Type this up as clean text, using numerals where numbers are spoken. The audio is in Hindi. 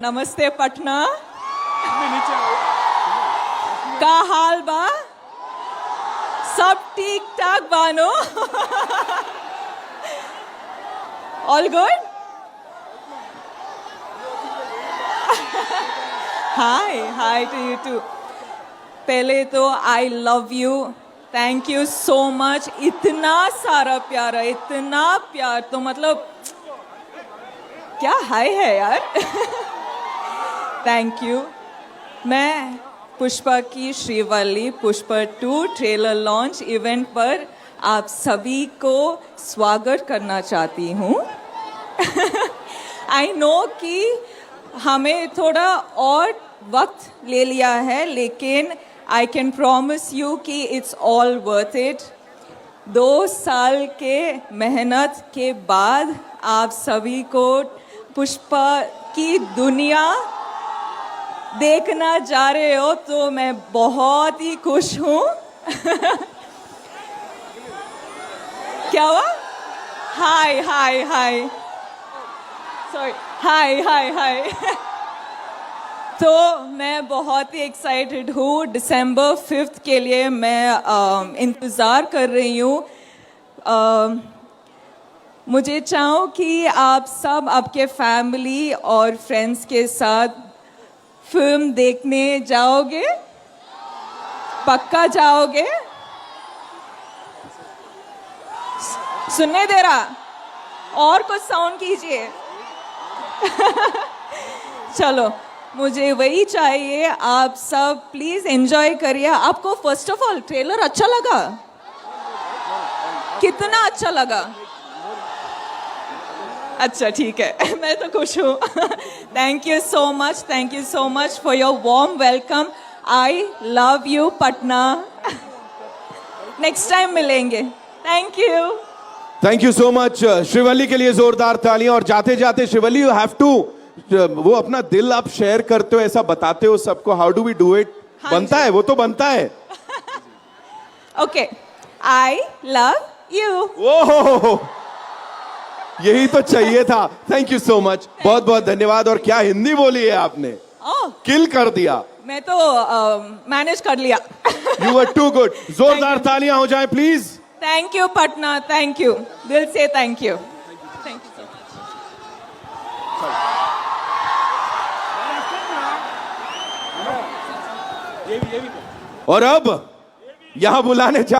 नमस्ते पटना का हाल बा सब ठीक ठाक बानो all good hi hi to you too पहले तो I love you thank you so much इतना सारा प्यार है इतना प्यार तो मतलब क्या हाय है यार थैंक यू मैं पुष्पा की Srivalli Pushpa 2 trailer launch event पर आप सभी को स्वागत करना चाहती हूँ आई नो कि हमें थोड़ा और वक्त ले लिया है लेकिन आई कैन प्रॉमिस यू कि इट्स ऑल वर्थ इट 2 साल के मेहनत के बाद आप सभी को पुष्पा की दुनिया देखना जा रहे हो तो मैं बहुत ही खुश हूँ क्या हुआ हाय हाय हाय सॉरी हाय हाय हाय तो मैं बहुत ही एक्साइटेड हूँ दिसंबर 5 के लिए मैं इंतज़ार कर रही हूँ मुझे चाहूँ कि आप सब आपके फैमिली और फ्रेंड्स के साथ फिल्म देखने जाओगे पक्का जाओगे सुनने दे रहा और कुछ साउंड कीजिए चलो मुझे वही चाहिए आप सब प्लीज एंजॉय करिए आपको फर्स्ट ऑफ ऑल ट्रेलर अच्छा लगा कितना अच्छा लगा अच्छा ठीक है मैं तो खुश हूँ thank you so much for your warm welcome I love you Patna next time मिलेंगे thank you so much Srivalli के लिए जोरदार तालियां और जाते जाते श्रीवल्ली यू हैव टू वो अपना दिल आप शेयर करते हो ऐसा बताते हो सबको how do we do it बनता है वो तो बनता है ओके आई लव यू ओहो यही तो चाहिए था थैंक यू सो मच बहुत बहुत धन्यवाद और क्या हिंदी बोली है आपने किल कर दिया मैं तो मैनेज कर लिया यू वर टू गुड जोरदार तालियां हो जाए please thank you Patna thank you दिल से थैंक यू सो मच और अब यहां बुलाने जा